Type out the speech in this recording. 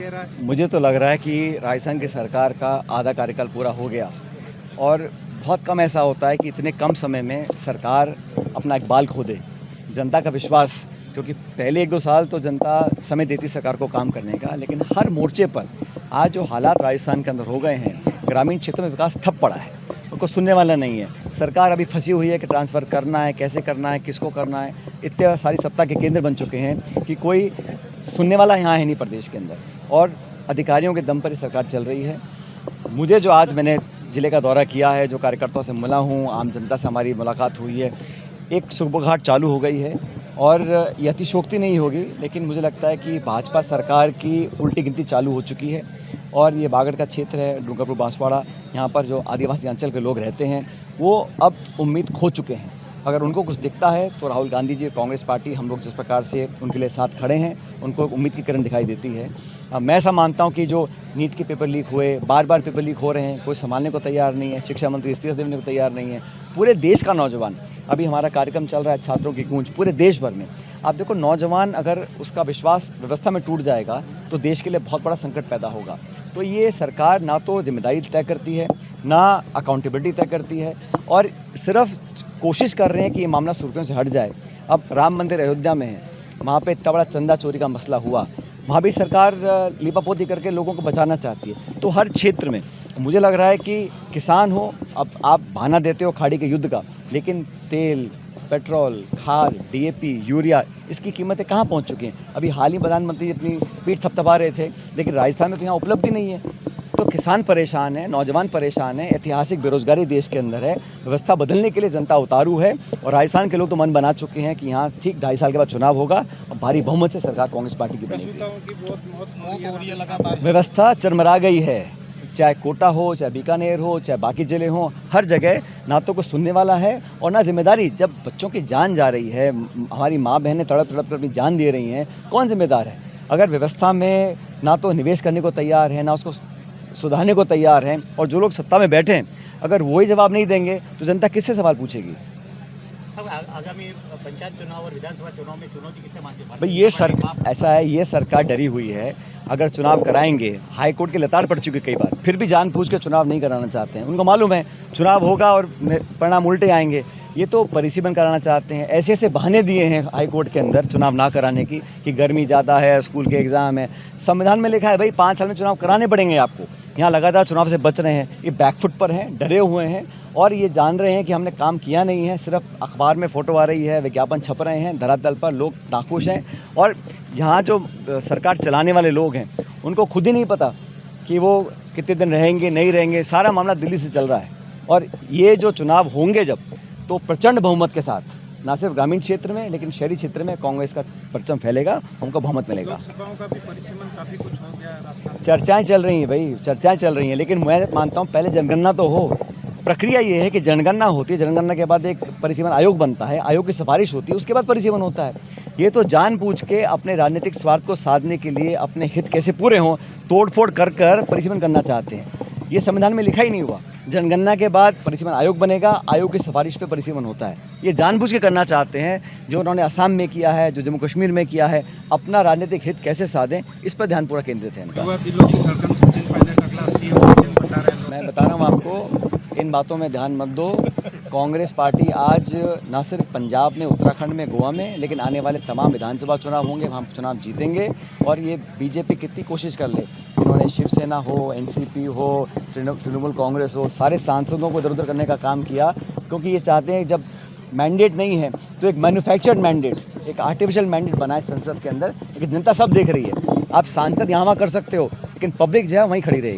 दे रहा है? मुझे तो लग रहा है कि राजस्थान की सरकार का आधा कार्यकाल पूरा हो गया और बहुत कम ऐसा होता है कि इतने कम समय में सरकार अपना इकबाल खो दे। जनता का विश्वास, क्योंकि पहले 1-2 साल तो जनता समय देती सरकार को काम करने का, लेकिन हर मोर्चे पर आज जो हालात राजस्थान के अंदर हो गए हैं, ग्रामीण क्षेत्र में विकास ठप पड़ा है, उनको सुनने वाला नहीं है। सरकार अभी फंसी हुई है कि ट्रांसफ़र करना है, कैसे करना है, किसको करना है। इतने सारी सत्ता के केंद्र बन चुके हैं कि कोई सुनने वाला यहाँ है नहीं प्रदेश के अंदर, और अधिकारियों के दम पर ही सरकार चल रही है। मुझे जो आज मैंने ज़िले का दौरा किया है, जो कार्यकर्ताओं से मिला हूँ, आम जनता से हमारी मुलाकात हुई है, एक सुबहघाट चालू हो गई है और ये अतिशयोक्ति नहीं होगी, लेकिन मुझे लगता है कि भाजपा सरकार की उल्टी गिनती चालू हो चुकी है। और ये बागड़ का क्षेत्र है, डूंगरपुर बांसवाड़ा, यहाँ पर जो आदिवासी अंचल के लोग रहते हैं वो अब उम्मीद खो चुके हैं। अगर उनको कुछ दिखता है तो राहुल गांधी जी, कांग्रेस पार्टी, हम लोग जिस प्रकार से उनके लिए साथ खड़े हैं, उनको उम्मीद की किरण दिखाई देती है। मैं ऐसा मानता हूं कि जो नीट के पेपर लीक हुए, बार बार पेपर लीक हो रहे हैं, कोई संभालने को तैयार नहीं है, शिक्षा मंत्री इस्तीफा देने को तैयार नहीं है। पूरे देश का नौजवान, अभी हमारा कार्यक्रम चल रहा है छात्रों की गूंज पूरे देश भर में। आप देखो, नौजवान अगर उसका विश्वास व्यवस्था में टूट जाएगा तो देश के लिए बहुत बड़ा संकट पैदा होगा। तो ये सरकार ना तो जिम्मेदारी तय करती है, ना अकाउंटेबिलिटी तय करती है, और सिर्फ कोशिश कर रहे हैं कि ये मामला सुर्खियों से हट जाए। अब राम मंदिर अयोध्या में है, वहाँ पे इतना बड़ा चंदा चोरी का मसला हुआ, वहाँ भी सरकार लीपापोती करके लोगों को बचाना चाहती है। तो हर क्षेत्र में मुझे लग रहा है कि किसान हो, अब आप बहाना देते हो खाड़ी के युद्ध का, लेकिन तेल, पेट्रोल, खाद, डीएपी, यूरिया, इसकी कीमतें कहाँ पहुँच चुकी हैं। अभी हाल ही प्रधानमंत्री अपनी पीठ थपथपा रहे थे, लेकिन राजस्थान में तो यहाँ उपलब्धि नहीं है। तो किसान परेशान है, नौजवान परेशान है, ऐतिहासिक बेरोजगारी देश के अंदर है, व्यवस्था बदलने के लिए जनता उतारू है। और राजस्थान के लोग तो मन बना चुके हैं कि यहाँ ठीक 2.5 साल के बाद चुनाव होगा और भारी बहुमत से सरकार कांग्रेस पार्टी की बनेगी। व्यवस्था चरमरा गई है, चाहे कोटा हो, चाहे बीकानेर हो, चाहे बाकी ज़िले हों, हर जगह ना तो कोई सुनने वाला है और ना जिम्मेदारी। जब बच्चों की जान जा रही है, हमारी माँ बहनें तड़प तड़प कर अपनी जान दे रही हैं, कौन जिम्मेदार है? अगर व्यवस्था में ना तो निवेश करने को तैयार है, ना उसको सुधारने को तैयार हैं, और जो लोग सत्ता में बैठे हैं अगर वही जवाब नहीं देंगे तो जनता किससे सवाल पूछेगी? आगामी पंचायत चुनाव और विधानसभा चुनाव में चुनौती किसे मानते हैं? भाई ऐसा है, ये सरकार डरी हुई है। अगर चुनाव कराएंगे, हाई कोर्ट के लताड़ पड़ चुके कई बार, फिर भी जानबूझ के चुनाव नहीं कराना चाहते हैं। उनको मालूम है चुनाव होगा और परिणाम उल्टे आएंगे। ये तो परिसीमन कराना चाहते हैं। ऐसे ऐसे बहाने दिए हैं हाई कोर्ट के अंदर चुनाव ना कराने की, कि गर्मी ज़्यादा है, स्कूल के एग्ज़ाम है। संविधान में लिखा है भाई 5 साल में चुनाव कराने पड़ेंगे आपको। यहाँ लगातार चुनाव से बच रहे हैं, ये बैकफुट पर हैं, डरे हुए हैं और ये जान रहे हैं कि हमने काम किया नहीं है। सिर्फ अखबार में फ़ोटो आ रही है, विज्ञापन छप रहे हैं, धरातल पर लोग नाखुश हैं। और यहाँ जो सरकार चलाने वाले लोग हैं उनको खुद ही नहीं पता कि वो कितने दिन रहेंगे, नहीं रहेंगे। सारा मामला दिल्ली से चल रहा है। और ये जो चुनाव होंगे जब, तो प्रचंड बहुमत के साथ, ना सिर्फ ग्रामीण क्षेत्र में लेकिन शहरी क्षेत्र में कांग्रेस का परचम फैलेगा, उनको बहुमत मिलेगा। लोकसभाओं का भी परिसीमन काफ़ी कुछ हो गया राजस्थान। चर्चाएं चल रही हैं भाई, चर्चाएं चल रही हैं, लेकिन मैं मानता हूं पहले जनगणना तो हो। प्रक्रिया ये है कि जनगणना होती है, जनगणना के बाद एक परिसीमन आयोग बनता है, आयोग की सिफारिश होती है, उसके बाद परिसीमन होता है। ये तो जानबूझ के अपने राजनीतिक स्वार्थ को साधने के लिए, अपने हित कैसे पूरे हों, तोड़फोड़ कर कर परिसीमन करना चाहते हैं। ये संविधान में लिखा ही नहीं हुआ। जनगणना के बाद परिसीमन आयोग बनेगा, आयोग की सिफारिश पे परिसीमन होता है। ये जानबूझ के करना चाहते हैं, जो उन्होंने असम में किया है, जो जम्मू कश्मीर में किया है। अपना राजनीतिक हित कैसे साधें, इस पर ध्यान पूरा केंद्रित है इनका। मैं बता रहा हूँ आपको, इन बातों में ध्यान मत दो। कांग्रेस पार्टी आज ना सिर्फ पंजाब में, उत्तराखंड में, गोवा में, लेकिन आने वाले तमाम विधानसभा चुनाव होंगे, हम चुनाव जीतेंगे। और ये बीजेपी कितनी कोशिश कर ले, उन्होंने शिवसेना हो, एनसीपी हो, तृणमूल कांग्रेस हो, सारे सांसदों को इधर उधर करने का काम किया, क्योंकि ये चाहते हैं जब मैंडेट नहीं है तो एक मैन्युफैक्चर्ड मैंडेट, एक आर्टिफिशियल मैंडेट बनाए संसद के अंदर। लेकिन जनता सब देख रही है। आप सांसद यहाँ वहाँ कर सकते हो, लेकिन पब्लिक जो है वहीं खड़ी रहेगी।